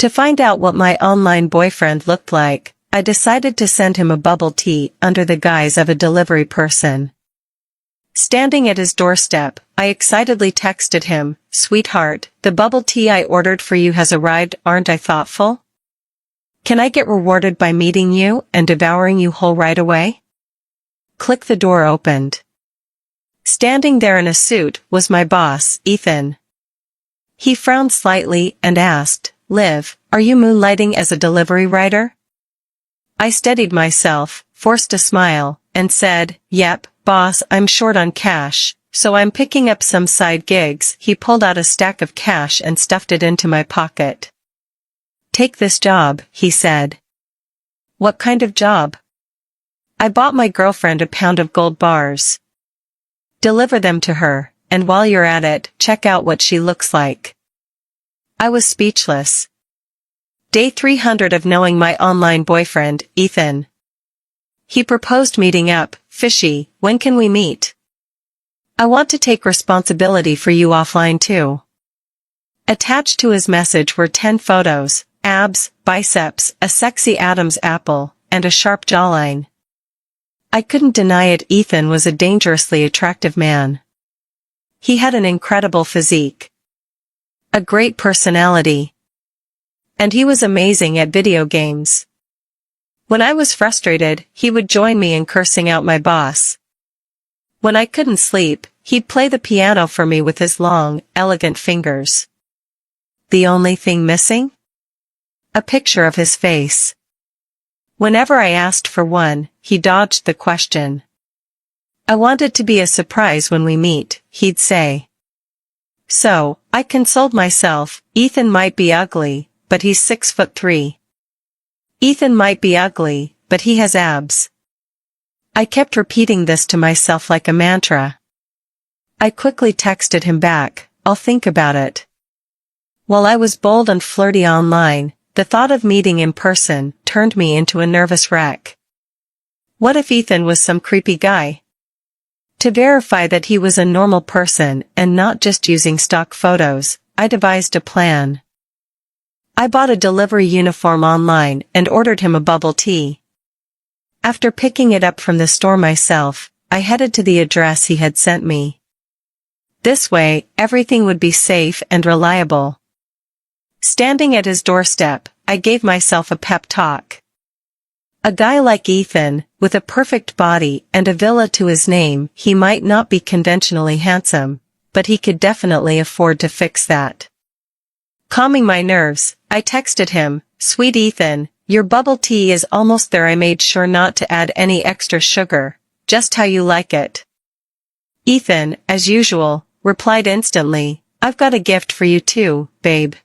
To find out what my online boyfriend looked like, I decided to send him a bubble tea under the guise of a delivery person. Standing at his doorstep, I excitedly texted him, "Sweetheart, the bubble tea I ordered for you has arrived, aren't I thoughtful? Can I get rewarded by meeting you and devouring you whole right away?" Click. The door opened. Standing there in a suit was my boss, Ethan. He frowned slightly and asked, "Liv, are you moonlighting as a delivery rider?" I steadied myself, forced a smile, and said, "Yep, boss, I'm short on cash, so I'm picking up some side gigs." He pulled out a stack of cash and stuffed it into my pocket. "Take this job," he said. "What kind of job?" "I bought my girlfriend a pound of gold bars. Deliver them to her, and while you're at it, check out what she looks like." I was speechless. Day 300 of knowing my online boyfriend, Ethan. He proposed meeting up. Fishy, when can we meet? I want to take responsibility for you offline too. Attached to his message were 10 photos, abs, biceps, a sexy Adam's apple, and a sharp jawline. I couldn't deny it. Ethan was a dangerously attractive man. He had an incredible physique, a great personality, and he was amazing at video games. When I was frustrated, he would join me in cursing out my boss. When I couldn't sleep, he'd play the piano for me with his long, elegant fingers. The only thing missing? A picture of his face. Whenever I asked for one, he dodged the question. "I want it to be a surprise when we meet," he'd say. So, I consoled myself, Ethan might be ugly, but he's 6'3". Ethan might be ugly, but he has abs. I kept repeating this to myself like a mantra. I quickly texted him back, "I'll think about it." While I was bold and flirty online, the thought of meeting in person turned me into a nervous wreck. What if Ethan was some creepy guy? To verify that he was a normal person and not just using stock photos, I devised a plan. I bought a delivery uniform online and ordered him a bubble tea. After picking it up from the store myself, I headed to the address he had sent me. This way, everything would be safe and reliable. Standing at his doorstep, I gave myself a pep talk. A guy like Ethan, with a perfect body and a villa to his name, he might not be conventionally handsome, but he could definitely afford to fix that. Calming my nerves, I texted him, "Sweet Ethan, your bubble tea is almost there. I made sure not to add any extra sugar, just how you like it." Ethan, as usual, replied instantly, "I've got a gift for you too, babe."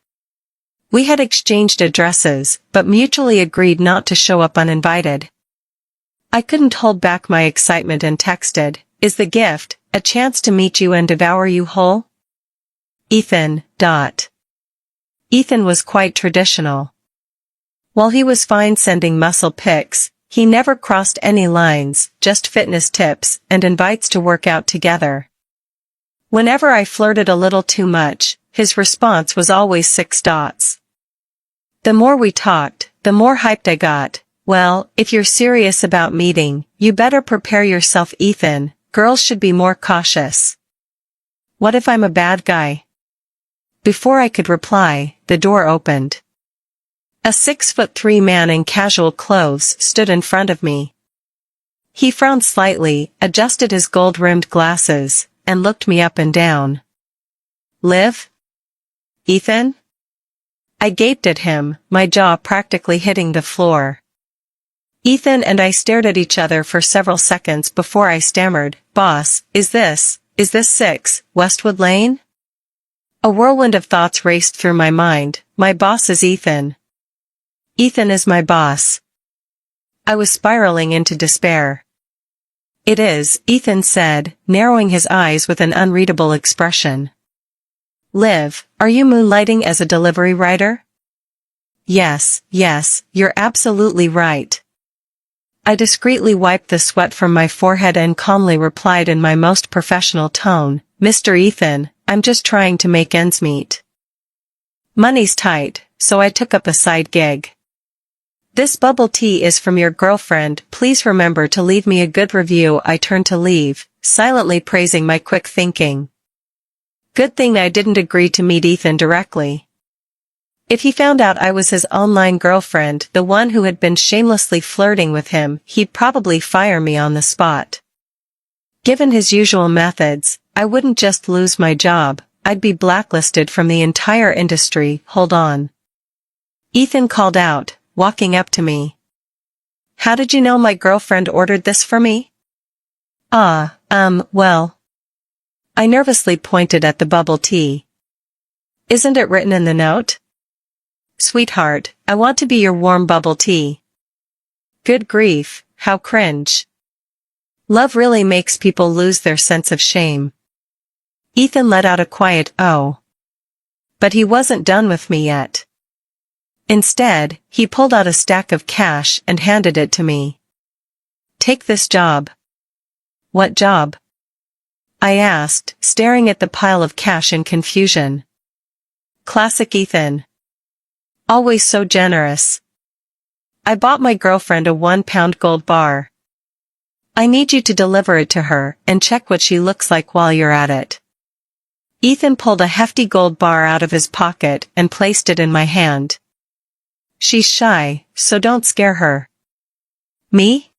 We had exchanged addresses, but mutually agreed not to show up uninvited. I couldn't hold back my excitement and texted, "Is the gift a chance to meet you and devour you whole?" Ethan. Ethan was quite traditional. While he was fine sending muscle pics, he never crossed any lines, just fitness tips and invites to work out together. Whenever I flirted a little too much, his response was always 6 dots. The more we talked, the more hyped I got. "Well, if you're serious about meeting, you better prepare yourself, Ethan. Girls should be more cautious." What if I'm a bad guy? Before I could reply, the door opened. A 6'3" man in casual clothes stood in front of me. He frowned slightly, adjusted his gold-rimmed glasses, and looked me up and down. "Liv? Ethan?" I gaped at him, my jaw practically hitting the floor. Ethan and I stared at each other for several seconds before I stammered, "Boss, is this 6 Westwood Lane?" A whirlwind of thoughts raced through my mind. My boss is Ethan. Ethan is my boss. I was spiraling into despair. "It is," Ethan said, narrowing his eyes with an unreadable expression. "Liv, are you moonlighting as a delivery rider?" Yes, you're absolutely right." I discreetly wiped the sweat from my forehead and calmly replied in my most professional tone, "Mr. Ethan, I'm just trying to make ends meet." Money's tight, so I took up a side gig. This bubble tea is from your girlfriend, please remember to leave me a good review. I turned to leave, silently praising my quick thinking. Good thing I didn't agree to meet Ethan directly. If he found out I was his online girlfriend, the one who had been shamelessly flirting with him, he'd probably fire me on the spot. Given his usual methods, I wouldn't just lose my job, I'd be blacklisted from the entire industry. Hold on. Ethan called out, walking up to me. How did you know my girlfriend ordered this for me? Well. I nervously pointed at the bubble tea. Isn't it written in the note? Sweetheart, I want to be your warm bubble tea. Good grief, how cringe. Love really makes people lose their sense of shame. Ethan let out a quiet oh. But he wasn't done with me yet. Instead, he pulled out a stack of cash and handed it to me. Take this job. What job? I asked, staring at the pile of cash in confusion. Classic Ethan. Always so generous. I bought my girlfriend a 1-pound gold bar. I need you to deliver it to her and check what she looks like while you're at it. Ethan pulled a hefty gold bar out of his pocket and placed it in my hand. She's shy, so don't scare her. Me?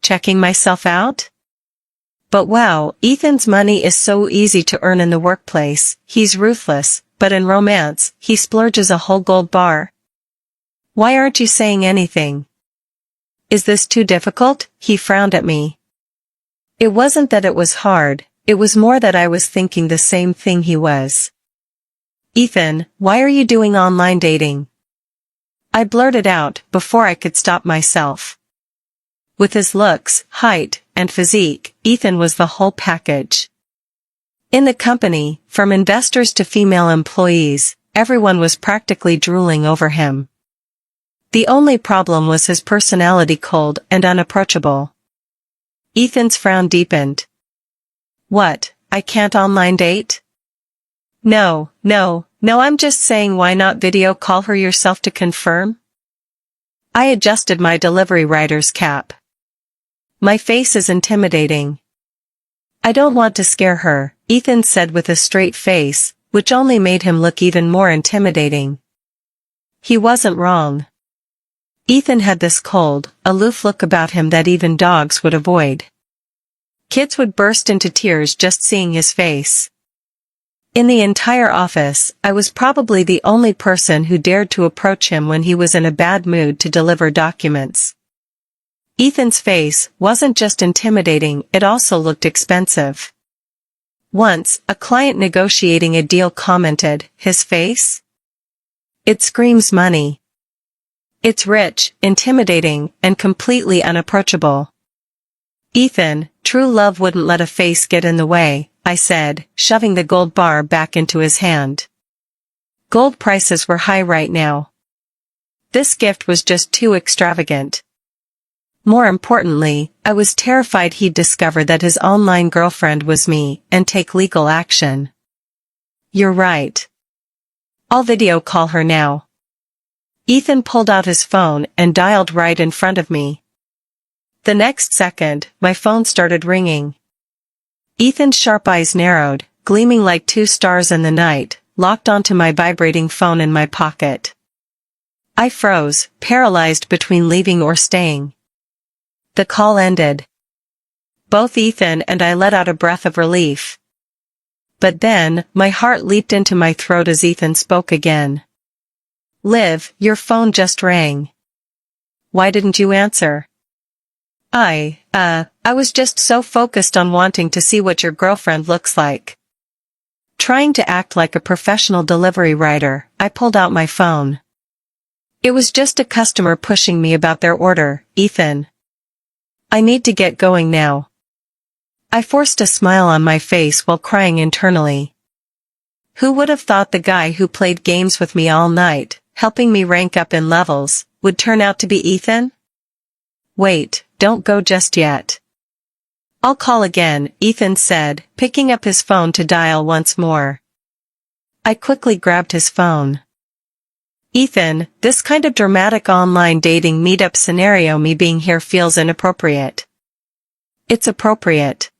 Checking myself out? But wow, Ethan's money is so easy to earn in the workplace, he's ruthless, but in romance, he splurges a whole gold bar. Why aren't you saying anything? Is this too difficult? He frowned at me. It wasn't that it was hard, it was more that I was thinking the same thing he was. Ethan, why are you doing online dating? I blurted out before I could stop myself. With his looks, height, and physique, Ethan was the whole package. In the company, from investors to female employees, everyone was practically drooling over him. The only problem was his personality, cold and unapproachable. Ethan's frown deepened. What, I can't online date? No, I'm just saying, why not video call her yourself to confirm? I adjusted my delivery rider's cap. My face is intimidating. I don't want to scare her, Ethan said with a straight face, which only made him look even more intimidating. He wasn't wrong. Ethan had this cold, aloof look about him that even dogs would avoid. Kids would burst into tears just seeing his face. In the entire office, I was probably the only person who dared to approach him when he was in a bad mood to deliver documents. Ethan's face wasn't just intimidating, it also looked expensive. Once, a client negotiating a deal commented, his face? It screams money. It's rich, intimidating, and completely unapproachable. Ethan, true love wouldn't let a face get in the way, I said, shoving the gold bar back into his hand. Gold prices were high right now. This gift was just too extravagant. More importantly, I was terrified he'd discover that his online girlfriend was me and take legal action. You're right. I'll video call her now. Ethan pulled out his phone and dialed right in front of me. The next second, my phone started ringing. Ethan's sharp eyes narrowed, gleaming like 2 stars in the night, locked onto my vibrating phone in my pocket. I froze, paralyzed between leaving or staying. The call ended. Both Ethan and I let out a breath of relief. But then, my heart leaped into my throat as Ethan spoke again. Liv, your phone just rang. Why didn't you answer? I was just so focused on wanting to see what your girlfriend looks like. Trying to act like a professional delivery rider, I pulled out my phone. It was just a customer pushing me about their order, Ethan. I need to get going now. I forced a smile on my face while crying internally. Who would have thought the guy who played games with me all night, helping me rank up in levels, would turn out to be Ethan? Wait, don't go just yet. I'll call again, Ethan said, picking up his phone to dial once more. I quickly grabbed his phone. Ethan, this kind of dramatic online dating meetup scenario me being here feels inappropriate. It's appropriate.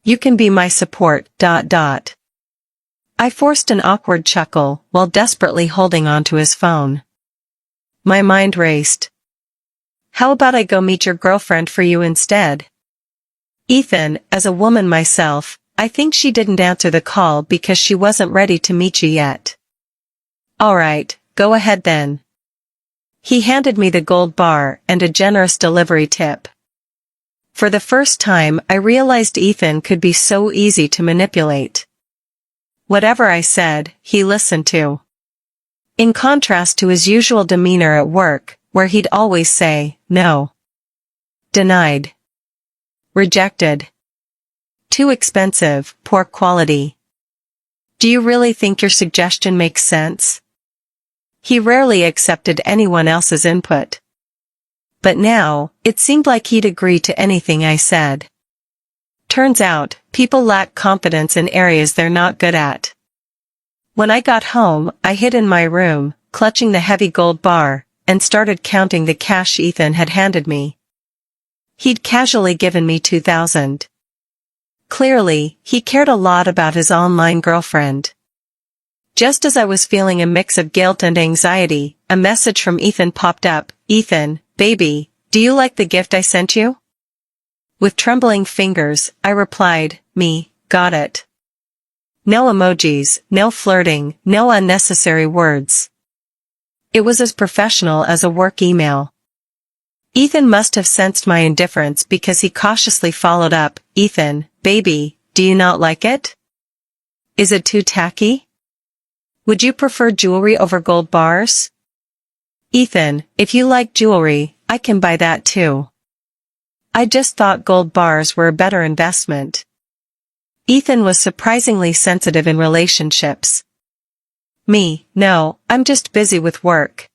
You can be my support, ... I forced an awkward chuckle while desperately holding onto his phone. My mind raced. How about I go meet your girlfriend for you instead? Ethan, as a woman myself, I think she didn't answer the call because she wasn't ready to meet you yet. Alright, go ahead then. He handed me the gold bar and a generous delivery tip. For the first time, I realized Ethan could be so easy to manipulate. Whatever I said, he listened to. In contrast to his usual demeanor at work, where he'd always say, no. Denied. Rejected. Too expensive, poor quality. Do you really think your suggestion makes sense? He rarely accepted anyone else's input. But now, it seemed like he'd agree to anything I said. Turns out, people lack confidence in areas they're not good at. When I got home, I hid in my room, clutching the heavy gold bar, and started counting the cash Ethan had handed me. He'd casually given me $2,000. Clearly, he cared a lot about his online girlfriend. Just as I was feeling a mix of guilt and anxiety, a message from Ethan popped up. Ethan, baby, do you like the gift I sent you? With trembling fingers, I replied, got it. No emojis, no flirting, no unnecessary words. It was as professional as a work email. Ethan must have sensed my indifference because he cautiously followed up, Ethan, baby, do you not like it? Is it too tacky? Would you prefer jewelry over gold bars? Ethan, if you like jewelry, I can buy that too. I just thought gold bars were a better investment. Ethan was surprisingly sensitive in relationships. No, I'm just busy with work.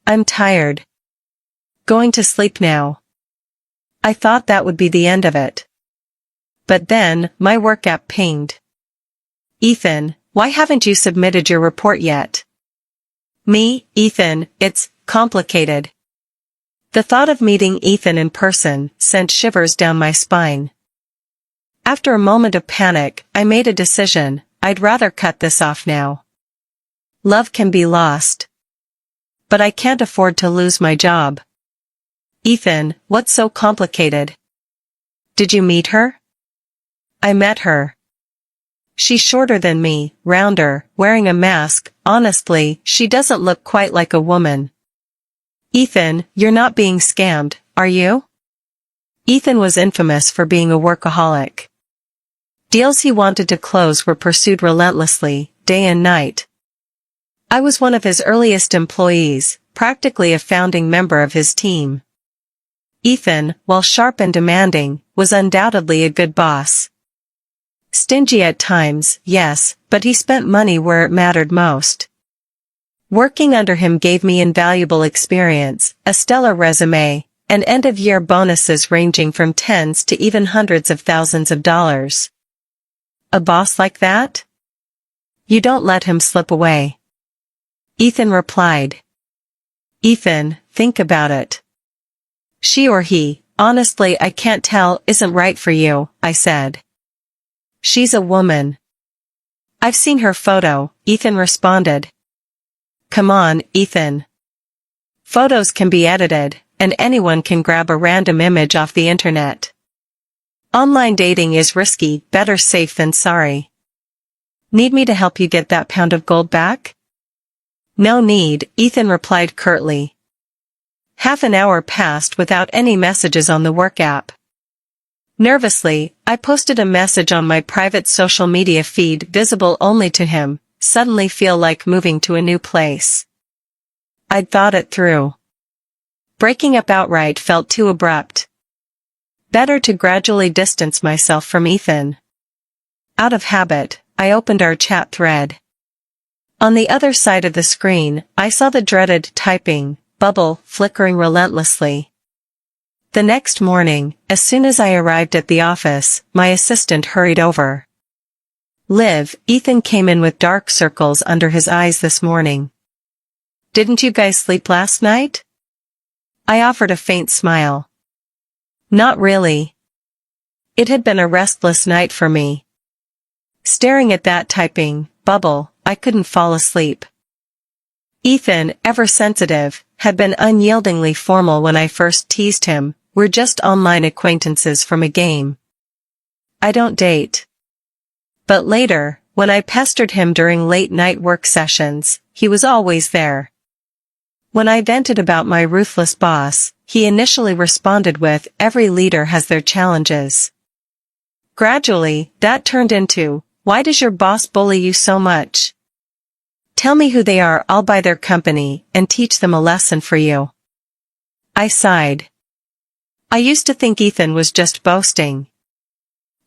I'm tired. Going to sleep now. I thought that would be the end of it. But then, my work app pinged. Ethan, why haven't you submitted your report yet? Ethan, it's complicated. The thought of meeting Ethan in person sent shivers down my spine. After a moment of panic, I made a decision. I'd rather cut this off now. Love can be lost. But I can't afford to lose my job. Ethan, what's so complicated? Did you meet her? I met her. She's shorter than me, rounder, wearing a mask. Honestly, she doesn't look quite like a woman. Ethan, you're not being scammed, are you? Ethan was infamous for being a workaholic. Deals he wanted to close were pursued relentlessly, day and night. I was one of his earliest employees, practically a founding member of his team. Ethan, while sharp and demanding, was undoubtedly a good boss. Stingy at times, yes, but he spent money where it mattered most. Working under him gave me invaluable experience, a stellar resume, and end-of-year bonuses ranging from tens to even hundreds of thousands of dollars. A boss like that? You don't let him slip away. Ethan replied. Ethan, think about it. She or he, honestly I can't tell, isn't right for you, I said. She's a woman. I've seen her photo, Ethan responded. Come on, Ethan. Photos can be edited, and anyone can grab a random image off the internet. Online dating is risky, better safe than sorry. Need me to help you get that pound of gold back? No need, Ethan replied curtly. Half an hour passed without any messages on the work app. Nervously, I posted a message on my private social media feed visible only to him. Suddenly feel like moving to a new place. I'd thought it through. Breaking up outright felt too abrupt. Better to gradually distance myself from Ethan. Out of habit, I opened our chat thread. On the other side of the screen, I saw the dreaded typing bubble flickering relentlessly. The next morning, as soon as I arrived at the office, my assistant hurried over. Liv, Ethan came in with dark circles under his eyes this morning. Didn't you guys sleep last night? I offered a faint smile. Not really. It had been a restless night for me. Staring at that typing bubble, I couldn't fall asleep. Ethan, ever sensitive, had been unyieldingly formal when I first teased him. We're just online acquaintances from a game. I don't date. But later, when I pestered him during late-night work sessions, he was always there. When I vented about my ruthless boss, he initially responded with, "Every leader has their challenges." Gradually, that turned into, "Why does your boss bully you so much? Tell me who they are, I'll buy their company, and teach them a lesson for you." I sighed. I used to think Ethan was just boasting.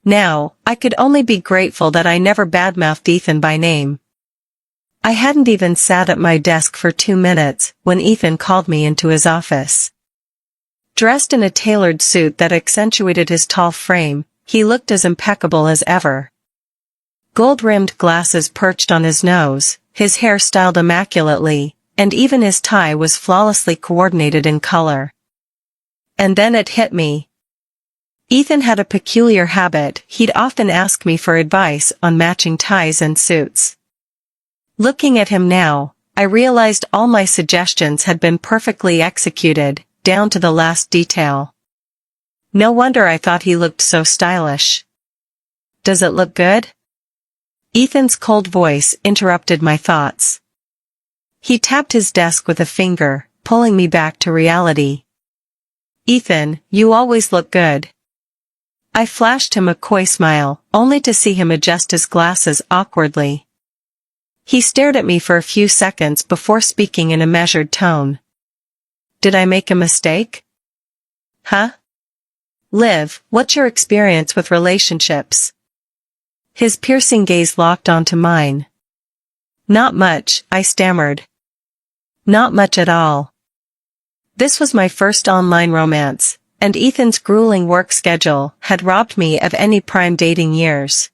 Now, I could only be grateful that I never badmouthed Ethan by name. I hadn't even sat at my desk for 2 minutes when Ethan called me into his office. Dressed in a tailored suit that accentuated his tall frame, he looked as impeccable as ever. Gold-rimmed glasses perched on his nose, his hair styled immaculately, and even his tie was flawlessly coordinated in color. And then it hit me. Ethan had a peculiar habit. He'd often ask me for advice on matching ties and suits. Looking at him now, I realized all my suggestions had been perfectly executed, down to the last detail. No wonder I thought he looked so stylish. Does it look good? Ethan's cold voice interrupted my thoughts. He tapped his desk with a finger, pulling me back to reality. Ethan, you always look good. I flashed him a coy smile, only to see him adjust his glasses awkwardly. He stared at me for a few seconds before speaking in a measured tone. Did I make a mistake? Huh? Liv, what's your experience with relationships? His piercing gaze locked onto mine. Not much, I stammered. Not much at all. This was my first online romance, and Ethan's grueling work schedule had robbed me of any prime dating years.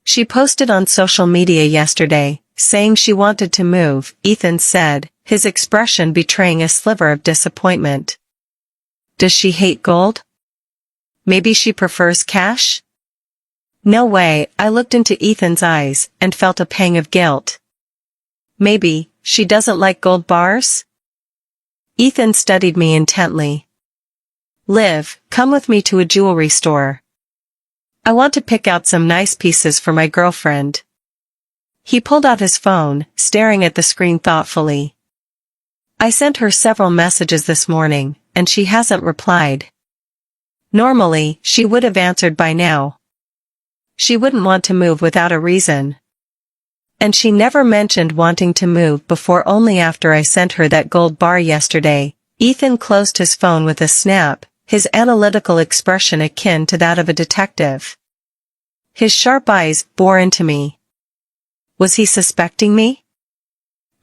She posted on social media yesterday, saying she wanted to move, Ethan said, his expression betraying a sliver of disappointment. Does she hate gold? Maybe she prefers cash? No way, I looked into Ethan's eyes and felt a pang of guilt. Maybe, she doesn't like gold bars? Ethan studied me intently. Liv, come with me to a jewelry store. I want to pick out some nice pieces for my girlfriend. He pulled out his phone, staring at the screen thoughtfully. I sent her several messages this morning, and she hasn't replied. Normally, she would have answered by now. She wouldn't want to move without a reason. And she never mentioned wanting to move before, only after I sent her that gold bar yesterday. Ethan closed his phone with a snap, his analytical expression akin to that of a detective. His sharp eyes bored into me. Was he suspecting me?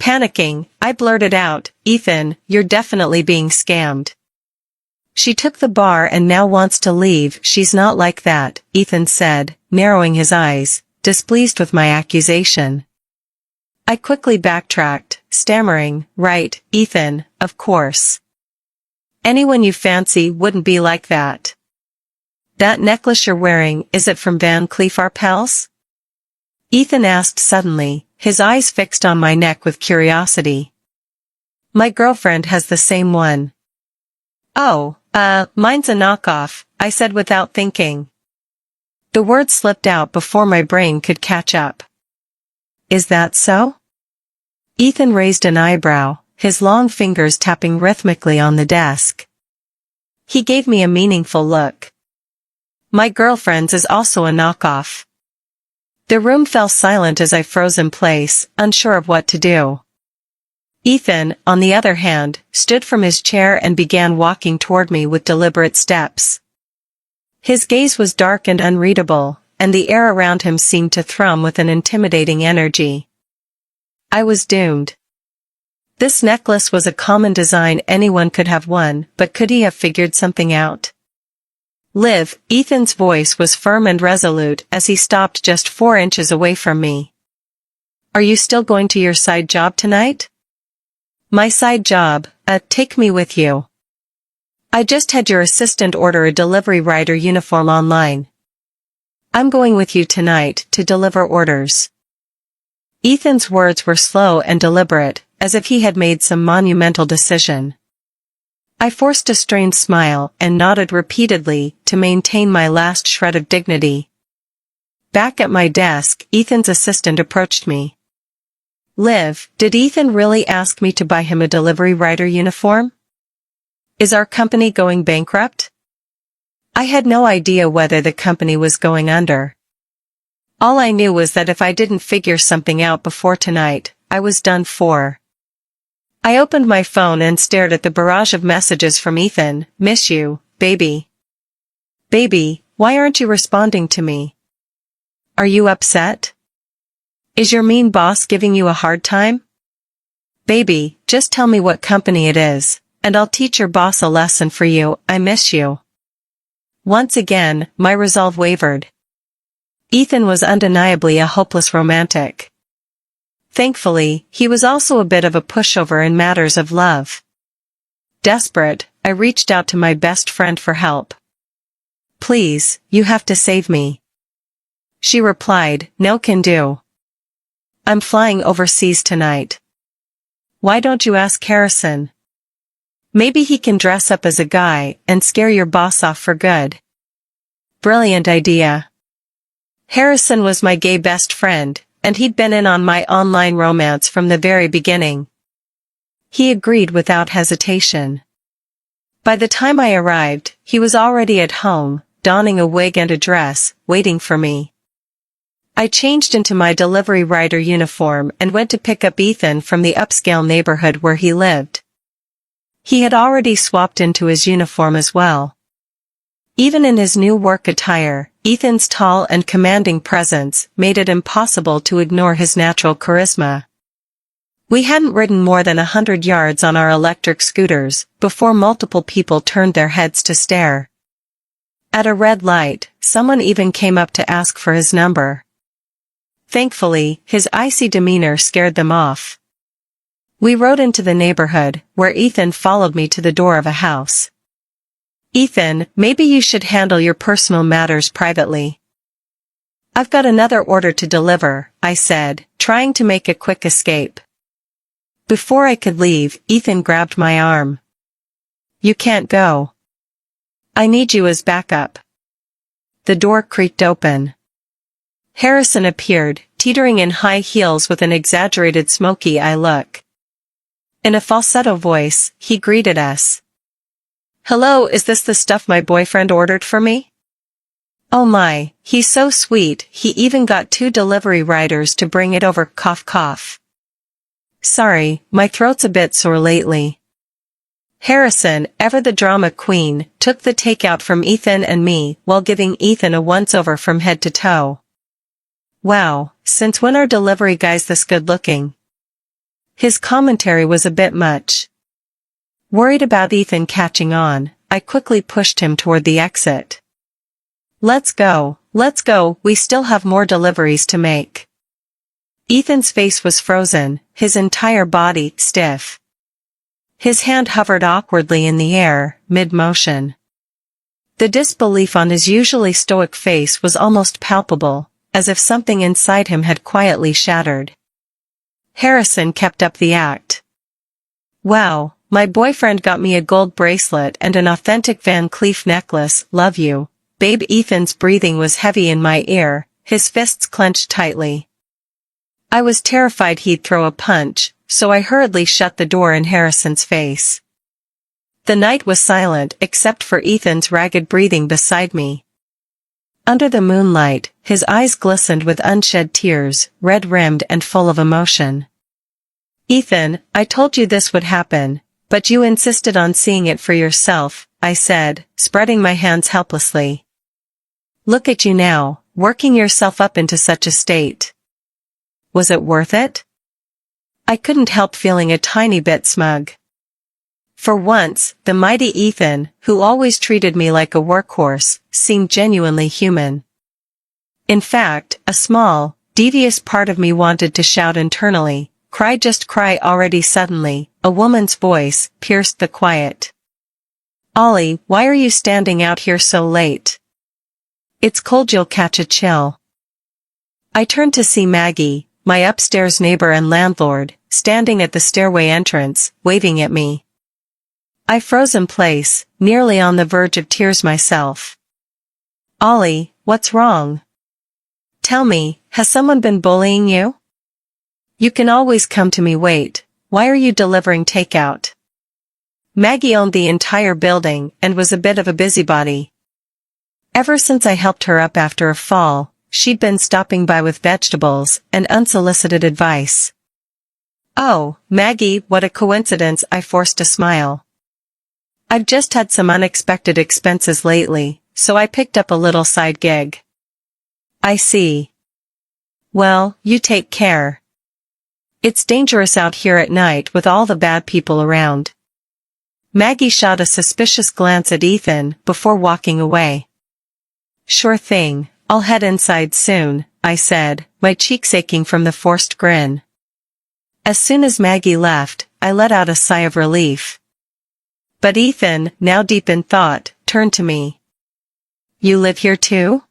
Panicking, I blurted out, Ethan, you're definitely being scammed. She took the bar and now wants to leave. She's not like that, Ethan said, narrowing his eyes, displeased with my accusation. I quickly backtracked, stammering, right, Ethan, of course. Anyone you fancy wouldn't be like that. That necklace you're wearing, is it from Van Cleef Arpels? Ethan asked suddenly, his eyes fixed on my neck with curiosity. My girlfriend has the same one. Oh, mine's a knockoff, I said without thinking. The word slipped out before my brain could catch up. Is that so? Ethan raised an eyebrow, his long fingers tapping rhythmically on the desk. He gave me a meaningful look. My girlfriend's is also a knockoff. The room fell silent as I froze in place, unsure of what to do. Ethan, on the other hand, stood from his chair and began walking toward me with deliberate steps. His gaze was dark and unreadable, and the air around him seemed to thrum with an intimidating energy. I was doomed. This necklace was a common design, anyone could have one, but could he have figured something out? Liv, Ethan's voice was firm and resolute as he stopped just 4 inches away from me. Are you still going to your side job tonight? My side job, take me with you. I just had your assistant order a delivery rider uniform online. I'm going with you tonight to deliver orders. Ethan's words were slow and deliberate, as if he had made some monumental decision. I forced a strained smile and nodded repeatedly to maintain my last shred of dignity. Back at my desk, Ethan's assistant approached me. Liv, did Ethan really ask me to buy him a delivery rider uniform? Is our company going bankrupt? I had no idea whether the company was going under. All I knew was that if I didn't figure something out before tonight, I was done for. I opened my phone and stared at the barrage of messages from Ethan. Miss you, baby. Baby, why aren't you responding to me? Are you upset? Is your mean boss giving you a hard time? Baby, just tell me what company it is, and I'll teach your boss a lesson for you. I miss you. Once again, my resolve wavered. Ethan was undeniably a hopeless romantic. Thankfully, he was also a bit of a pushover in matters of love. Desperate, I reached out to my best friend for help. Please, you have to save me. She replied, no can do. I'm flying overseas tonight. Why don't you ask Harrison? Maybe he can dress up as a guy and scare your boss off for good. Brilliant idea. Harrison was my gay best friend, and he'd been in on my online romance from the very beginning. He agreed without hesitation. By the time I arrived, he was already at home, donning a wig and a dress, waiting for me. I changed into my delivery rider uniform and went to pick up Ethan from the upscale neighborhood where he lived. He had already swapped into his uniform as well. Even in his new work attire, Ethan's tall and commanding presence made it impossible to ignore his natural charisma. We hadn't ridden more than 100 yards on our electric scooters before multiple people turned their heads to stare. At a red light, someone even came up to ask for his number. Thankfully, his icy demeanor scared them off. We rode into the neighborhood, where Ethan followed me to the door of a house. Ethan, maybe you should handle your personal matters privately. I've got another order to deliver, I said, trying to make a quick escape. Before I could leave, Ethan grabbed my arm. You can't go. I need you as backup. The door creaked open. Harrison appeared, teetering in high heels with an exaggerated smoky eye look. In a falsetto voice, he greeted us. Hello, is this the stuff my boyfriend ordered for me? Oh my, he's so sweet, he even got 2 delivery riders to bring it over. Cough cough. Sorry, my throat's a bit sore lately. Harrison, ever the drama queen, took the takeout from Ethan and me while giving Ethan a once-over from head to toe. Wow, since when are delivery guys this good looking? His commentary was a bit much. Worried about Ethan catching on, I quickly pushed him toward the exit. Let's go, we still have more deliveries to make. Ethan's face was frozen, his entire body stiff. His hand hovered awkwardly in the air, mid-motion. The disbelief on his usually stoic face was almost palpable, as if something inside him had quietly shattered. Harrison kept up the act. Wow, my boyfriend got me a gold bracelet and an authentic Van Cleef necklace. Love you, babe. Ethan's breathing was heavy in my ear, his fists clenched tightly. I was terrified he'd throw a punch, so I hurriedly shut the door in Harrison's face. The night was silent except for Ethan's ragged breathing beside me. Under the moonlight, his eyes glistened with unshed tears, red-rimmed and full of emotion. Ethan, I told you this would happen, but you insisted on seeing it for yourself, I said, spreading my hands helplessly. Look at you now, working yourself up into such a state. Was it worth it? I couldn't help feeling a tiny bit smug. For once, the mighty Ethan, who always treated me like a workhorse, seemed genuinely human. In fact, a small, devious part of me wanted to shout internally, cry just cry already. Suddenly, a woman's voice pierced the quiet. Ollie, why are you standing out here so late? It's cold, you'll catch a chill. I turned to see Maggie, my upstairs neighbor and landlord, standing at the stairway entrance, waving at me. I froze in place, nearly on the verge of tears myself. Ollie, what's wrong? Tell me, has someone been bullying you? You can always come to me. Wait, why are you delivering takeout? Maggie owned the entire building and was a bit of a busybody. Ever since I helped her up after a fall, she'd been stopping by with vegetables and unsolicited advice. Oh, Maggie, what a coincidence. I forced a smile. I've just had some unexpected expenses lately, so I picked up a little side gig. I see. Well, you take care. It's dangerous out here at night with all the bad people around. Maggie shot a suspicious glance at Ethan before walking away. Sure thing, I'll head inside soon, I said, my cheeks aching from the forced grin. As soon as Maggie left, I let out a sigh of relief. But Ethan, now deep in thought, turned to me. You live here too?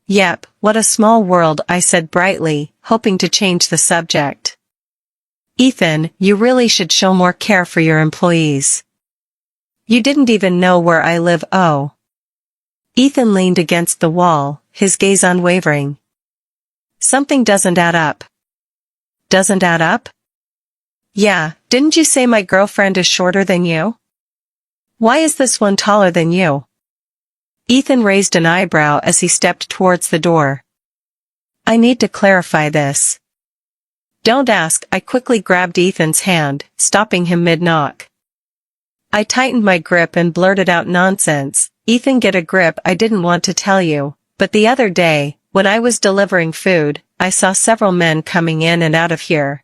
Yep, what a small world, I said brightly, hoping to change the subject. Ethan, you really should show more care for your employees. You didn't even know where I live. Oh. Ethan leaned against the wall, his gaze unwavering. Something doesn't add up. Doesn't add up? Yeah, didn't you say my girlfriend is shorter than you? Why is this one taller than you? Ethan raised an eyebrow as he stepped towards the door. I need to clarify this. Don't ask. I quickly grabbed Ethan's hand, stopping him mid-knock. I tightened my grip and blurted out, nonsense. Ethan, get a grip. I didn't want to tell you, but the other day, when I was delivering food, I saw several men coming in and out of here.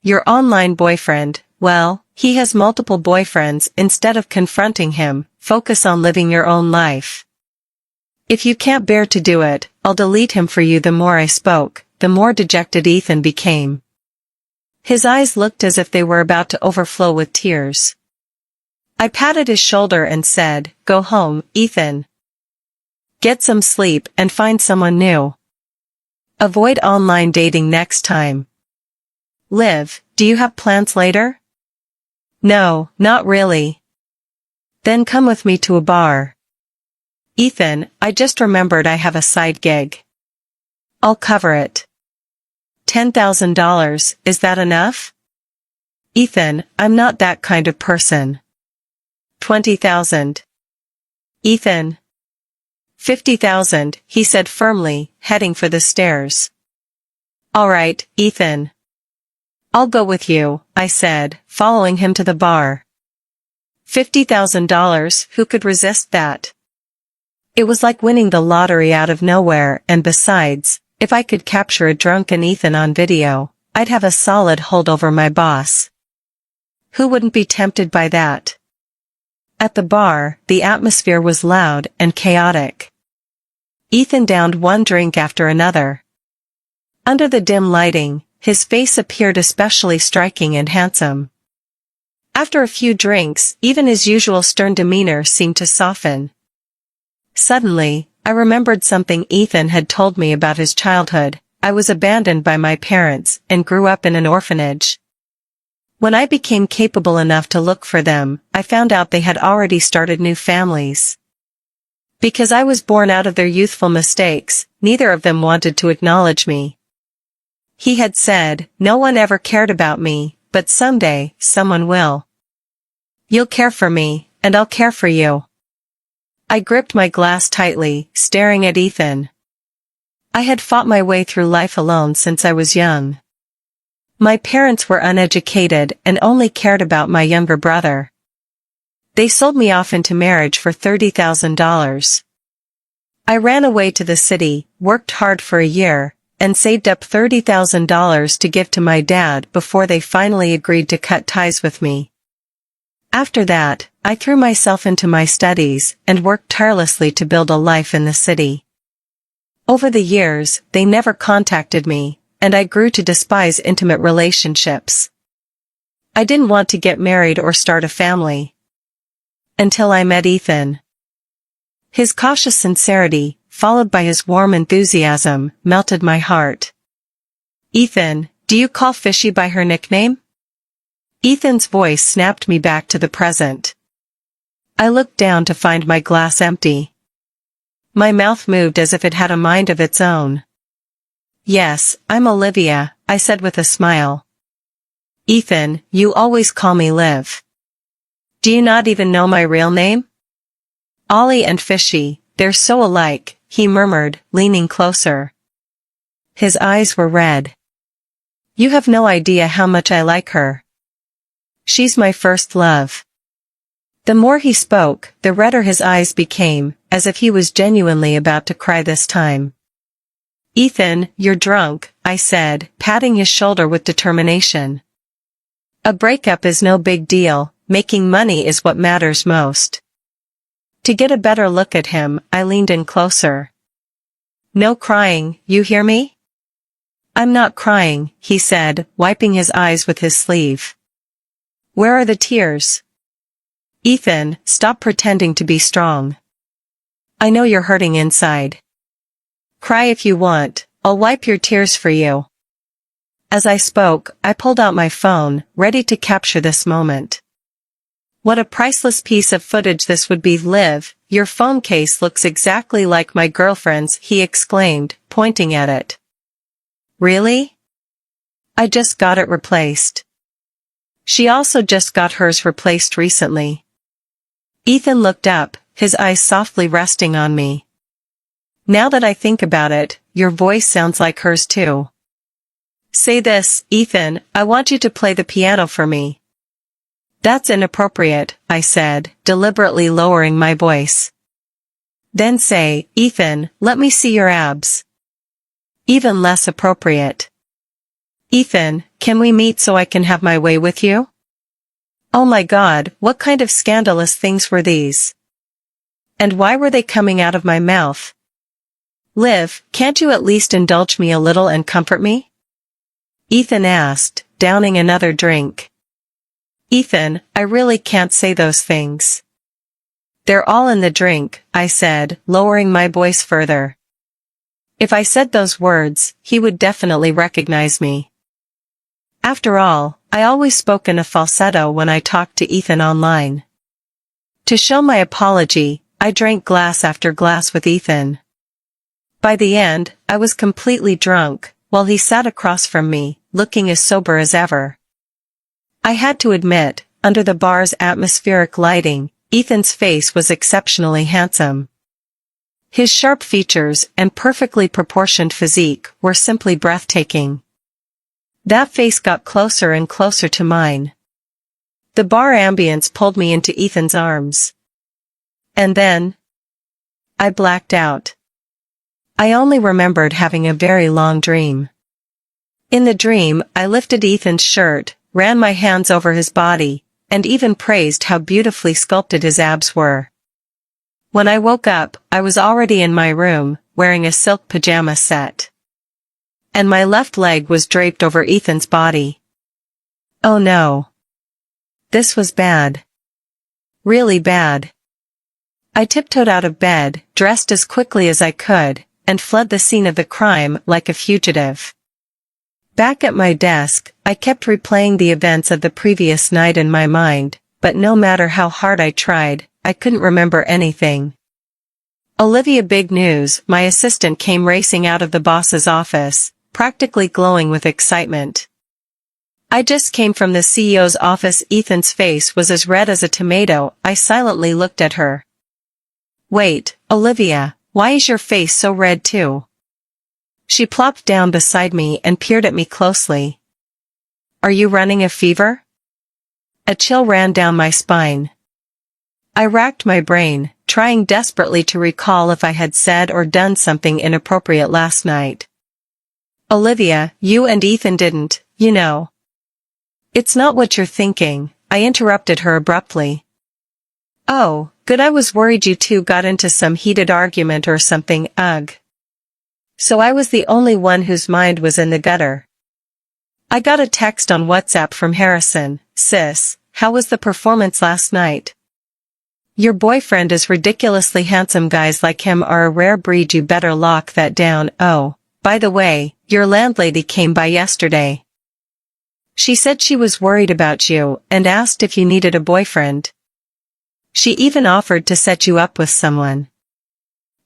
Your online boyfriend, well, he has multiple boyfriends. Instead of confronting him, focus on living your own life. If you can't bear to do it, I'll delete him for you. The more I spoke, the more dejected Ethan became. His eyes looked as if they were about to overflow with tears. I patted his shoulder and said, go home, Ethan. Get some sleep and find someone new. Avoid online dating next time. Liv, do you have plans later? No, not really. Then come with me to a bar. Ethan, I just remembered I have a side gig. I'll cover it. $10,000, is that enough? Ethan, I'm not that kind of person. 20,000. Ethan. 50,000, he said firmly, heading for the stairs. All right, Ethan. I'll go with you, I said, following him to the bar. $50,000, who could resist that? It was like winning the lottery out of nowhere, and besides, if I could capture a drunken Ethan on video, I'd have a solid hold over my boss. Who wouldn't be tempted by that? At the bar, the atmosphere was loud and chaotic. Ethan downed one drink after another. Under the dim lighting, his face appeared especially striking and handsome. After a few drinks, even his usual stern demeanor seemed to soften. Suddenly, I remembered something Ethan had told me about his childhood. I was abandoned by my parents and grew up in an orphanage. When I became capable enough to look for them, I found out they had already started new families. Because I was born out of their youthful mistakes, neither of them wanted to acknowledge me. He had said, no one ever cared about me, but someday, someone will. You'll care for me, and I'll care for you. I gripped my glass tightly, staring at Ethan. I had fought my way through life alone since I was young. My parents were uneducated and only cared about my younger brother. They sold me off into marriage for $30,000. I ran away to the city, worked hard for a year, and saved up $30,000 to give to my dad before they finally agreed to cut ties with me. After that, I threw myself into my studies and worked tirelessly to build a life in the city. Over the years, they never contacted me, and I grew to despise intimate relationships. I didn't want to get married or start a family. Until I met Ethan. His cautious sincerity, followed by his warm enthusiasm, melted my heart. Ethan, do you call Fishy by her nickname? Ethan's voice snapped me back to the present. I looked down to find my glass empty. My mouth moved as if it had a mind of its own. Yes, I'm Olivia, I said with a smile. Ethan, you always call me Liv. Do you not even know my real name? Ollie and Fishy, they're so alike, he murmured, leaning closer. His eyes were red. You have no idea how much I like her. She's my first love. The more he spoke, the redder his eyes became, as if he was genuinely about to cry this time. Ethan, you're drunk, I said, patting his shoulder with determination. A breakup is no big deal, making money is what matters most. To get a better look at him, I leaned in closer. No crying, you hear me? I'm not crying, he said, wiping his eyes with his sleeve. Where are the tears? Ethan, stop pretending to be strong. I know you're hurting inside. Cry if you want, I'll wipe your tears for you. As I spoke, I pulled out my phone, ready to capture this moment. What a priceless piece of footage this would be. Liv, your phone case looks exactly like my girlfriend's, he exclaimed, pointing at it. Really? I just got it replaced. She also just got hers replaced recently. Ethan looked up, his eyes softly resting on me. Now that I think about it, your voice sounds like hers too. Say this, Ethan, I want you to play the piano for me. That's inappropriate, I said, deliberately lowering my voice. Then say, Ethan, let me see your abs. Even less appropriate. Ethan, can we meet so I can have my way with you? Oh my God, what kind of scandalous things were these? And why were they coming out of my mouth? Liv, can't you at least indulge me a little and comfort me? Ethan asked, downing another drink. Ethan, I really can't say those things. They're all in the drink, I said, lowering my voice further. If I said those words, he would definitely recognize me. After all, I always spoke in a falsetto when I talked to Ethan online. To show my apology, I drank glass after glass with Ethan. By the end, I was completely drunk, while he sat across from me, looking as sober as ever. I had to admit, under the bar's atmospheric lighting, Ethan's face was exceptionally handsome. His sharp features and perfectly proportioned physique were simply breathtaking. That face got closer and closer to mine. The bar ambience pulled me into Ethan's arms. And then, I blacked out. I only remembered having a very long dream. In the dream, I lifted Ethan's shirt, ran my hands over his body, and even praised how beautifully sculpted his abs were. When I woke up, I was already in my room, wearing a silk pajama set. And my left leg was draped over Ethan's body. Oh no. This was bad. Really bad. I tiptoed out of bed, dressed as quickly as I could, and fled the scene of the crime like a fugitive. Back at my desk, I kept replaying the events of the previous night in my mind, but no matter how hard I tried, I couldn't remember anything. Olivia, big news, my assistant came racing out of the boss's office, practically glowing with excitement. I just came from the CEO's office. Ethan's face was as red as a tomato. I silently looked at her. Wait, Olivia, why is your face so red too? She plopped down beside me and peered at me closely. Are you running a fever? A chill ran down my spine. I racked my brain, trying desperately to recall if I had said or done something inappropriate last night. Olivia, you and Ethan didn't, you know. It's not what you're thinking, I interrupted her abruptly. Oh, good, I was worried you two got into some heated argument or something. Ugh. So I was the only one whose mind was in the gutter. I got a text on WhatsApp from Harrison. "Sis, how was the performance last night? Your boyfriend is ridiculously handsome. Guys like him are a rare breed. You better lock that down. Oh, by the way, your landlady came by yesterday. She said she was worried about you and asked if you needed a boyfriend. She even offered to set you up with someone."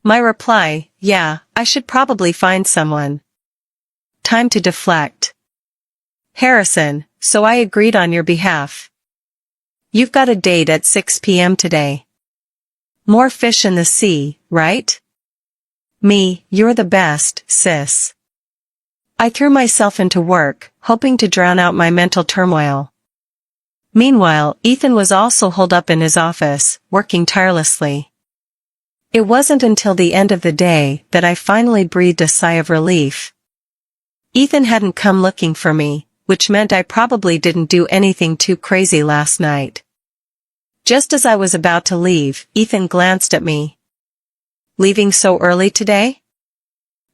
My reply: "Yeah, I should probably find someone." Time to deflect. Harrison: "So I agreed on your behalf. You've got a date at 6 p.m. today. More fish in the sea, right?" Me: "You're the best, sis." I threw myself into work, hoping to drown out my mental turmoil. Meanwhile, Ethan was also holed up in his office, working tirelessly. It wasn't until the end of the day that I finally breathed a sigh of relief. Ethan hadn't come looking for me, which meant I probably didn't do anything too crazy last night. Just as I was about to leave, Ethan glanced at me. "Leaving so early today?"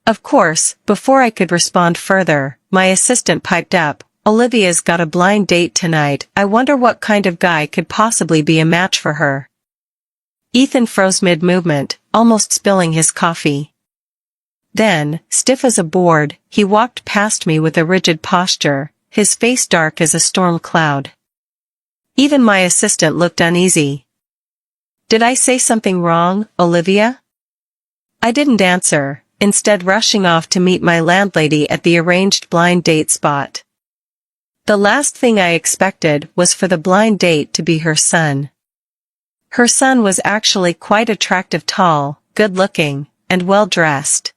Of course, before I could respond further, my assistant piped up, "Olivia's got a blind date tonight. I wonder what kind of guy could possibly be a match for her." Ethan froze mid-movement, almost spilling his coffee. Then, stiff as a board, he walked past me with a rigid posture, his face dark as a storm cloud. Even my assistant looked uneasy. "Did I say something wrong, Olivia?" I didn't answer, instead rushing off to meet my landlady at the arranged blind date spot. The last thing I expected was for the blind date to be her son. Her son was actually quite attractive, tall, good-looking, and well-dressed.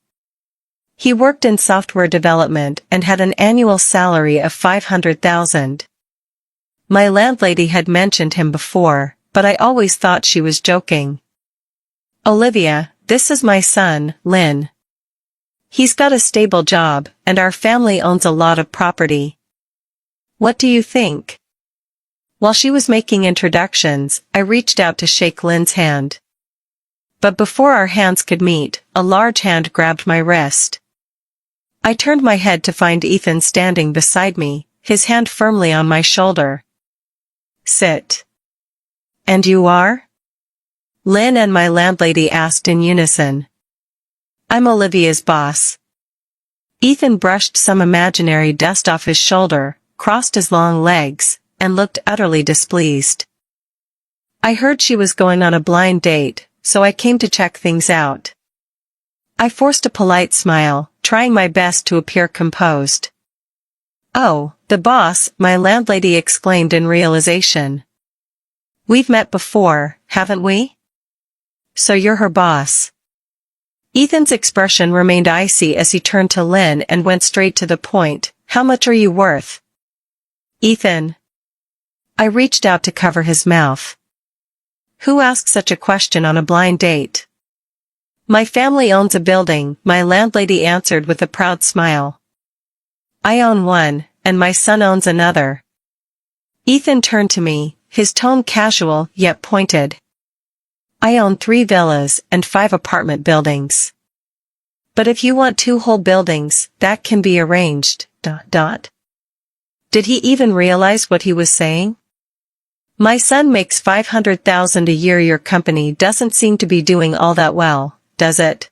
He worked in software development and had an annual salary of $500,000. My landlady had mentioned him before, but I always thought she was joking. "Olivia, this is my son, Lynn. He's got a stable job, and our family owns a lot of property. What do you think?" While she was making introductions, I reached out to shake Lynn's hand. But before our hands could meet, a large hand grabbed my wrist. I turned my head to find Ethan standing beside me, his hand firmly on my shoulder. "Sit." "And you are?" Lynn and my landlady asked in unison. "I'm Olivia's boss." Ethan brushed some imaginary dust off his shoulder, crossed his long legs, and looked utterly displeased. "I heard she was going on a blind date, so I came to check things out." I forced a polite smile, trying my best to appear composed. "Oh, the boss," my landlady exclaimed in realization. "We've met before, haven't we? So you're her boss." Ethan's expression remained icy as he turned to Lynn and went straight to the point. "How much are you worth?" "Ethan." I reached out to cover his mouth. "Who asked such a question on a blind date?" "My family owns a building," my landlady answered with a proud smile. "I own one, and my son owns another." Ethan turned to me, his tone casual yet pointed. "I own 3 villas and 5 apartment buildings. But if you want 2 whole buildings, that can be arranged. ... Did he even realize what he was saying? "My son makes $500,000 a year. Your company doesn't seem to be doing all that well, does it?"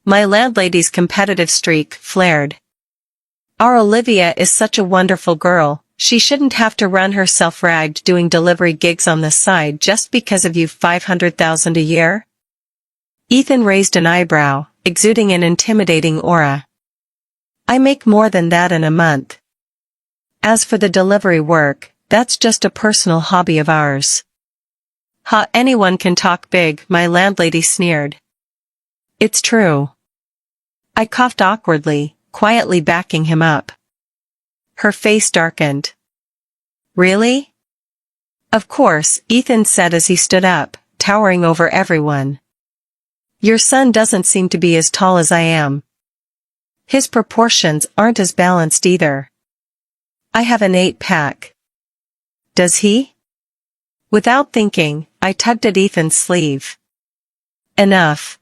My landlady's competitive streak flared. "Our Olivia is such a wonderful girl. She shouldn't have to run herself ragged doing delivery gigs on the side just because of you. $500,000 a year?" Ethan raised an eyebrow, exuding an intimidating aura. "I make more than that in a month. As for the delivery work, that's just a personal hobby of ours." "Ha, anyone can talk big," my landlady sneered. "It's true." I coughed awkwardly, quietly backing him up. Her face darkened. "Really?" "Of course," Ethan said as he stood up, towering over everyone. "Your son doesn't seem to be as tall as I am. His proportions aren't as balanced either. I have an 8-pack. Does he?" Without thinking, I tugged at Ethan's sleeve. "Enough.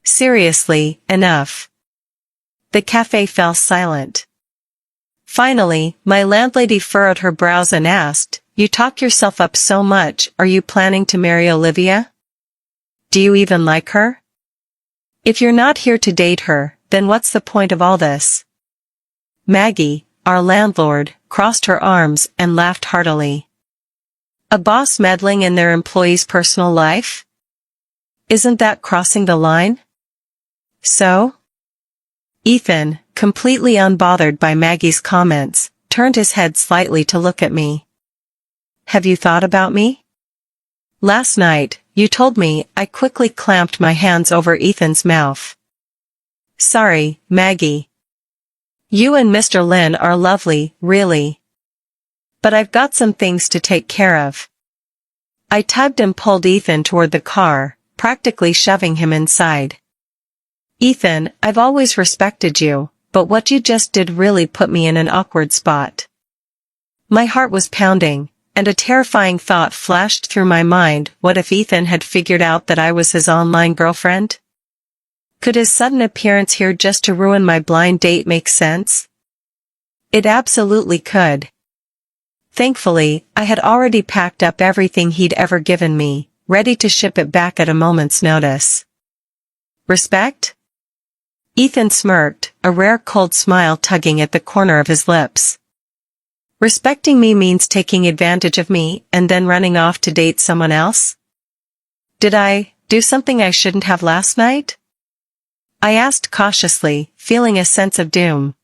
Seriously, enough. The cafe fell silent. Finally, my landlady furrowed her brows and asked, "You talk yourself up so much, are you planning to marry Olivia? Do you even like her? If you're not here to date her, then what's the point of all this?" Maggie, our landlord, crossed her arms and laughed heartily. A boss meddling in their employee's personal life? Isn't that crossing the line? So? Ethan, completely unbothered by Maggie's comments, turned his head slightly to look at me. "Have you thought about me? Last night, you told me." I quickly clamped my hands over Ethan's mouth. "Sorry, Maggie. You and Mr. Lin are lovely, really. But I've got some things to take care of." I tugged and pulled Ethan toward the car, practically shoving him inside. "Ethan, I've always respected you, but what you just did really put me in an awkward spot." My heart was pounding, and a terrifying thought flashed through my mind. What if Ethan had figured out that I was his online girlfriend? Could his sudden appearance here just to ruin my blind date make sense? It absolutely could. Thankfully, I had already packed up everything he'd ever given me, ready to ship it back at a moment's notice. Respect? Ethan smirked, a rare cold smile tugging at the corner of his lips. Respecting me means taking advantage of me and then running off to date someone else? Did I do something I shouldn't have last night? I asked cautiously, feeling a sense of doom.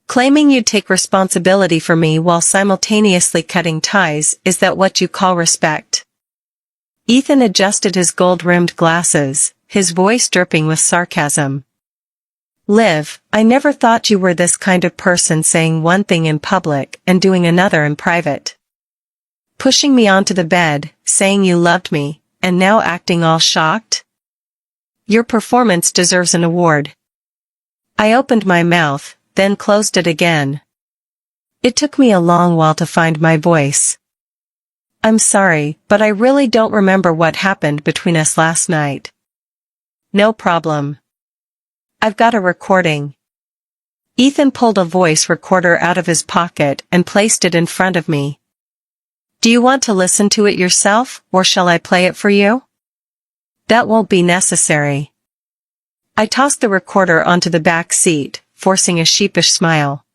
Claiming you'd take responsibility for me while simultaneously cutting ties, is that what you call respect? Ethan adjusted his gold-rimmed glasses, his voice dripping with sarcasm. "Liv, I never thought you were this kind of person, saying one thing in public and doing another in private. Pushing me onto the bed, saying you loved me, and now acting all shocked? Your performance deserves an award." I opened my mouth, then closed it again. It took me a long while to find my voice. "I'm sorry, but I really don't remember what happened between us last night." "No problem. I've got a recording." Ethan pulled a voice recorder out of his pocket and placed it in front of me. "Do you want to listen to it yourself, or shall I play it for you?" "That won't be necessary." I tossed the recorder onto the back seat, forcing a sheepish smile.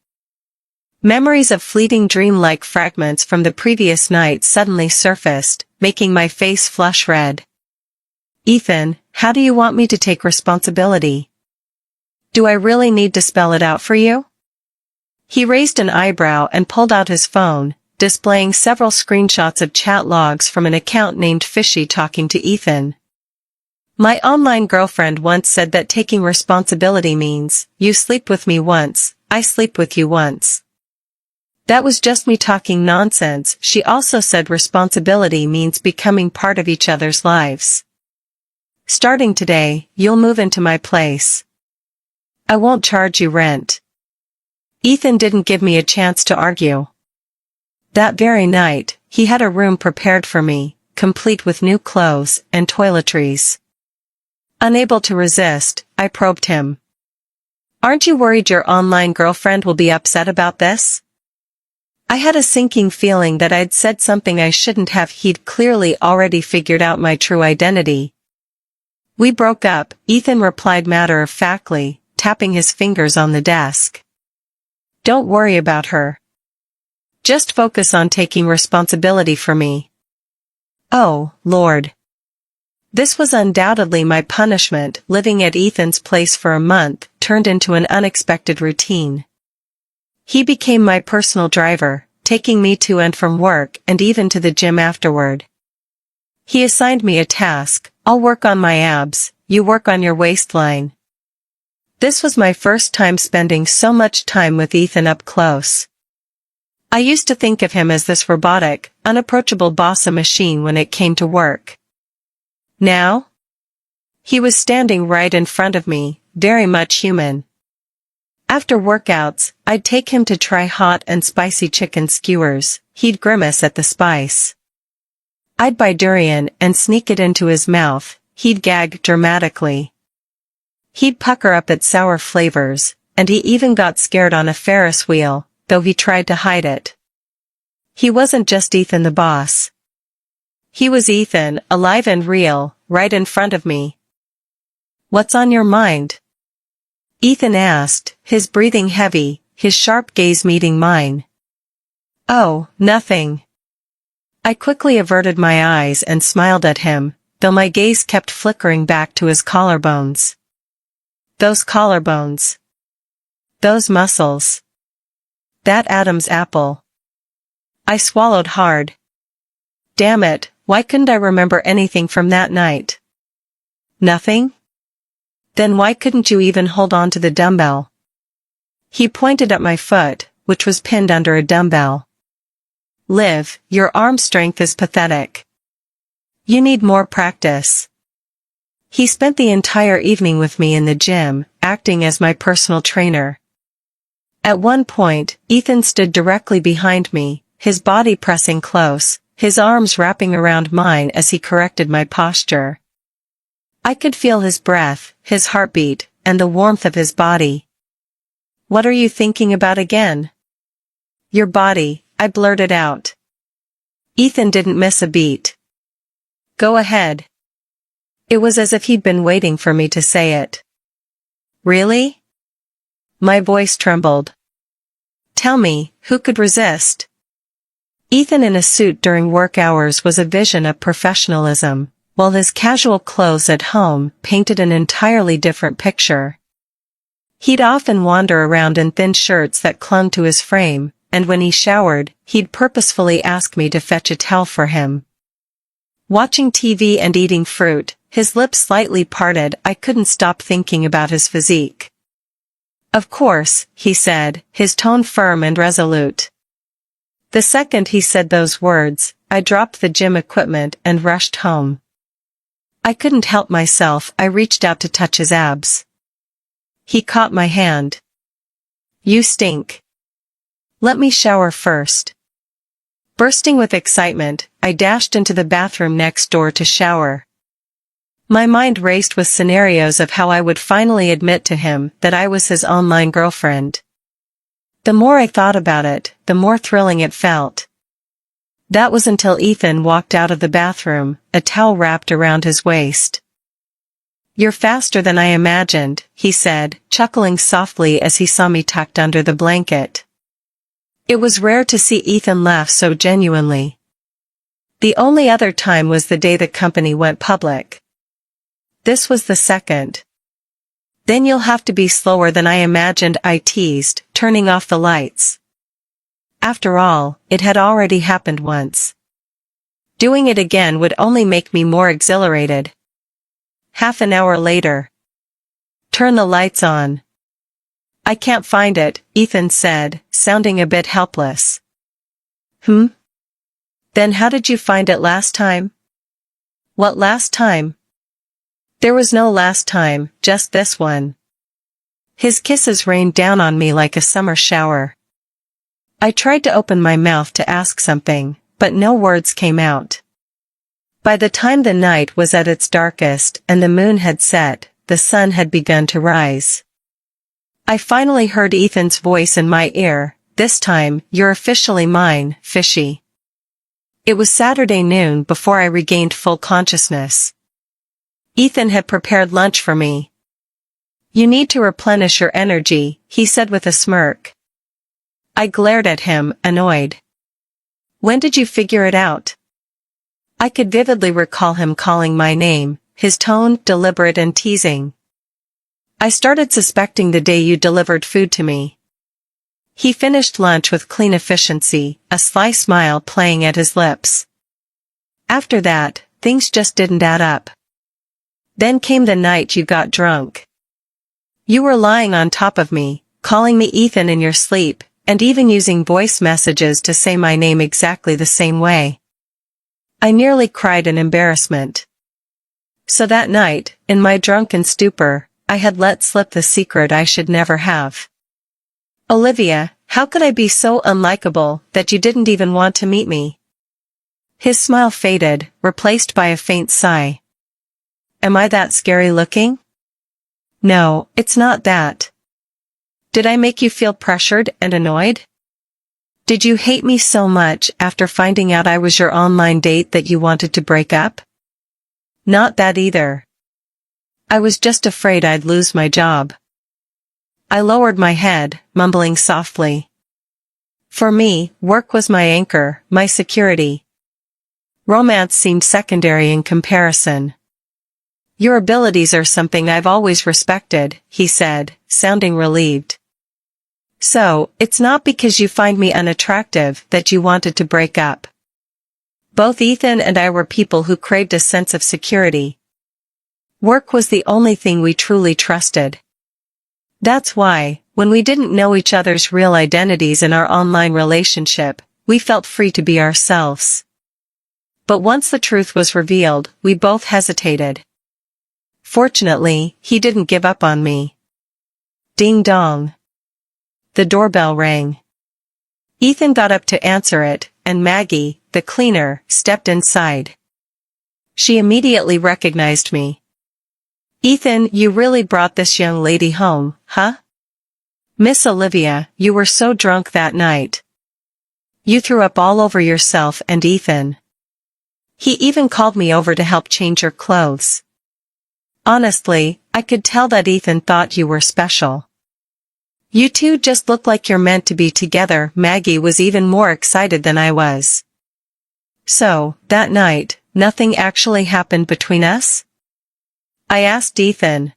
Memories of fleeting dream-like fragments from the previous night suddenly surfaced, making my face flush red. "Ethan, how do you want me to take responsibility? Do I really need to spell it out for you?" He raised an eyebrow and pulled out his phone, displaying several screenshots of chat logs from an account named Fishy talking to Ethan. "My online girlfriend once said that taking responsibility means, you sleep with me once, I sleep with you once. That was just me talking nonsense. She also said responsibility means becoming part of each other's lives. Starting today, you'll move into my place. I won't charge you rent." Ethan didn't give me a chance to argue. That very night, he had a room prepared for me, complete with new clothes and toiletries. Unable to resist, I probed him. "Aren't you worried your online girlfriend will be upset about this?" I had a sinking feeling that I'd said something I shouldn't have. He'd clearly already figured out my true identity. "We broke up," Ethan replied matter-of-factly, tapping his fingers on the desk. "Don't worry about her. Just focus on taking responsibility for me." Oh, Lord. This was undoubtedly my punishment. Living at Ethan's place for a month turned into an unexpected routine. He became my personal driver, taking me to and from work and even to the gym afterward. He assigned me a task: "I'll work on my abs, you work on your waistline." This was my first time spending so much time with Ethan up close. I used to think of him as this robotic, unapproachable boss, a machine when it came to work. Now? He was standing right in front of me, very much human. After workouts, I'd take him to try hot and spicy chicken skewers. He'd grimace at the spice. I'd buy durian and sneak it into his mouth. He'd gag dramatically. He'd pucker up at sour flavors, and he even got scared on a Ferris wheel, though he tried to hide it. He wasn't just Ethan the boss. He was Ethan, alive and real, right in front of me. "What's on your mind?" Ethan asked, his breathing heavy, his sharp gaze meeting mine. "Oh, nothing." I quickly averted my eyes and smiled at him, though my gaze kept flickering back to his collarbones. Those collarbones. Those muscles. That Adam's apple. I swallowed hard. Damn it, why couldn't I remember anything from that night? Nothing? Then why couldn't you even hold on to the dumbbell? He pointed at my foot, which was pinned under a dumbbell. "Liv, your arm strength is pathetic. You need more practice." He spent the entire evening with me in the gym, acting as my personal trainer. At one point, Ethan stood directly behind me, his body pressing close, his arms wrapping around mine as he corrected my posture. I could feel his breath, his heartbeat, and the warmth of his body. "What are you thinking about again?" "Your body," I blurted out. Ethan didn't miss a beat. "Go ahead." It was as if he'd been waiting for me to say it. "Really?" My voice trembled. "Tell me, who could resist?" Ethan in a suit during work hours was a vision of professionalism, while his casual clothes at home painted an entirely different picture. He'd often wander around in thin shirts that clung to his frame, and when he showered, he'd purposefully ask me to fetch a towel for him. Watching TV and eating fruit, his lips slightly parted, I couldn't stop thinking about his physique. "Of course," he said, his tone firm and resolute. The second he said those words, I dropped the gym equipment and rushed home. I couldn't help myself, I reached out to touch his abs. He caught my hand. "You stink. Let me shower first." Bursting with excitement, I dashed into the bathroom next door to shower. My mind raced with scenarios of how I would finally admit to him that I was his online girlfriend. The more I thought about it, the more thrilling it felt. That was until Ethan walked out of the bathroom, a towel wrapped around his waist. "You're faster than I imagined," he said, chuckling softly as he saw me tucked under the blanket. It was rare to see Ethan laugh so genuinely. The only other time was the day the company went public. This was the second. "Then you'll have to be slower than I imagined," I teased, turning off the lights. After all, it had already happened once. Doing it again would only make me more exhilarated. Half an hour later. "Turn the lights on." "I can't find it," Ethan said, sounding a bit helpless. Then how did you find it last time?" "What last time?" "There was no last time, just this one." His kisses rained down on me like a summer shower. I tried to open my mouth to ask something, but no words came out. By the time the night was at its darkest and the moon had set, the sun had begun to rise. I finally heard Ethan's voice in my ear, this time, "You're officially mine, fishy." It was Saturday noon before I regained full consciousness. Ethan had prepared lunch for me. "You need to replenish your energy," he said with a smirk. I glared at him, annoyed. "When did you figure it out?" I could vividly recall him calling my name, his tone deliberate and teasing. "I started suspecting the day you delivered food to me." He finished lunch with clean efficiency, a sly smile playing at his lips. "After that, things just didn't add up. Then came the night you got drunk. You were lying on top of me, calling me Ethan in your sleep, and even using voice messages to say my name exactly the same way." I nearly cried in embarrassment. So that night, in my drunken stupor, I had let slip the secret I should never have. "Olivia, how could I be so unlikable that you didn't even want to meet me?" His smile faded, replaced by a faint sigh. "Am I that scary looking?" No, it's not that. Did I make you feel pressured and annoyed? Did you hate me so much after finding out I was your online date that you wanted to break up? Not that either. I was just afraid I'd lose my job. I lowered my head, mumbling softly. For me, work was my anchor, my security. Romance seemed secondary in comparison. Your abilities are something I've always respected, he said, sounding relieved. So, it's not because you find me unattractive that you wanted to break up. Both Ethan and I were people who craved a sense of security. Work was the only thing we truly trusted. That's why, when we didn't know each other's real identities in our online relationship, we felt free to be ourselves. But once the truth was revealed, we both hesitated. Fortunately, he didn't give up on me. Ding dong. The doorbell rang. Ethan got up to answer it, and Maggie, the cleaner, stepped inside. She immediately recognized me. Ethan, you really brought this young lady home, huh? Miss Olivia, you were so drunk that night. You threw up all over yourself and Ethan. He even called me over to help change your clothes. Honestly, I could tell that Ethan thought you were special. You two just look like you're meant to be together. Maggie was even more excited than I was. So, that night, nothing actually happened between us? I asked Ethan.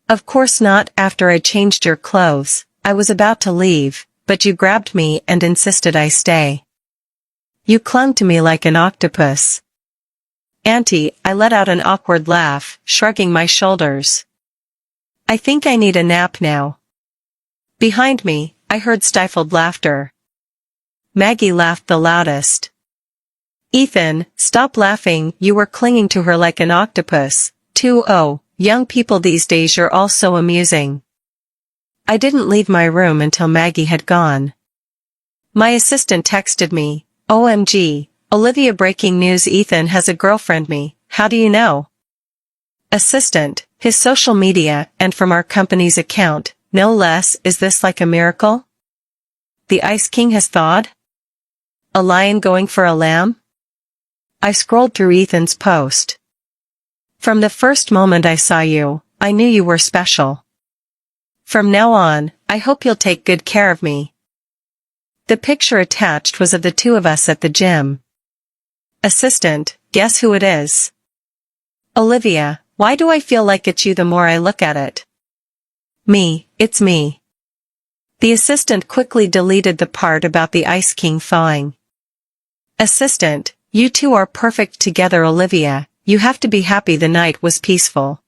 Of course not. After I changed your clothes, I was about to leave, but you grabbed me and insisted I stay. You clung to me like an octopus. Auntie, I let out an awkward laugh, shrugging my shoulders. I think I need a nap now. Behind me, I heard stifled laughter. Maggie laughed the loudest. Ethan, stop laughing, you were clinging to her like an octopus. Oh, young people these days, you're all so amusing. I didn't leave my room until Maggie had gone. My assistant texted me, OMG, Olivia, breaking news, Ethan has a girlfriend. Me, how do you know? Assistant, his social media, and from our company's account. No less. Is this like a miracle? The Ice King has thawed? A lion going for a lamb? I scrolled through Ethan's post. From the first moment I saw you, I knew you were special. From now on, I hope you'll take good care of me. The picture attached was of the two of us at the gym. Assistant, guess who it is? Olivia, why do I feel like it's you the more I look at it? Me, it's me. The assistant quickly deleted the part about the Ice King thawing. Assistant, you two are perfect together. Olivia, you have to be happy the night was peaceful.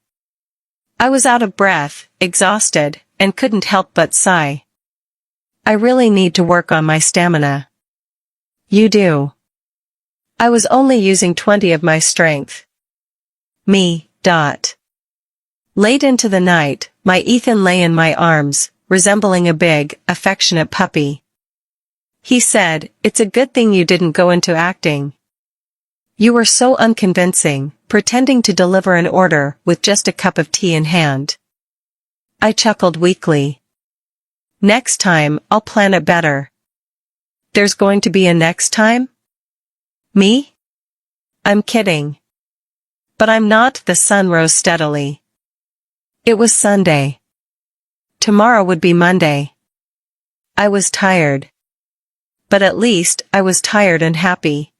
I was out of breath, exhausted, and couldn't help but sigh. I really need to work on my stamina. You do. I was only using 20 of my strength. Me. Late into the night, my Ethan lay in my arms, resembling a big, affectionate puppy. He said, it's a good thing you didn't go into acting. You were so unconvincing, pretending to deliver an order with just a cup of tea in hand. I chuckled weakly. Next time, I'll plan it better. There's going to be a next time? Me? I'm kidding. But I'm not. The sun rose steadily. It was Sunday. Tomorrow would be Monday. I was tired. But at least I was tired and happy.